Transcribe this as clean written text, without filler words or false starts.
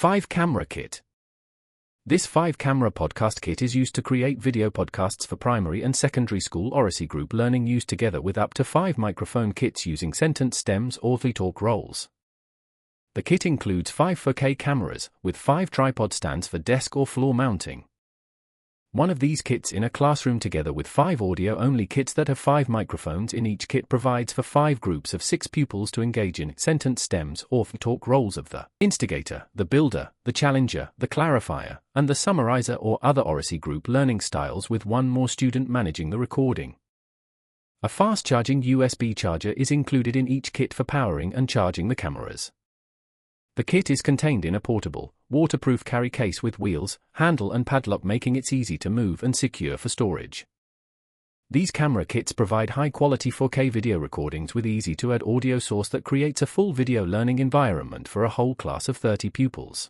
5-camera kit. This 5-camera podcast kit is used to create video podcasts for primary and secondary school Oracy Group learning, used together with up to 5 microphone kits using sentence stems or talk rolls. The kit includes 5 4K cameras, with 5 tripod stands for desk or floor mounting. One of these kits in a classroom together with 5 audio-only kits that have 5 microphones in each kit provides for 5 groups of 6 pupils to engage in sentence stems or talk roles of the instigator, the builder, the challenger, the clarifier, and the summarizer or other Oracy Group learning styles, with one more student managing the recording. A fast-charging USB charger is included in each kit for powering and charging the cameras. The kit is contained in a portable, waterproof carry case with wheels, handle and padlock, making it easy to move and secure for storage. These camera kits provide high-quality 4K video recordings with easy-to-add audio source that creates a full video learning environment for a whole class of 30 pupils.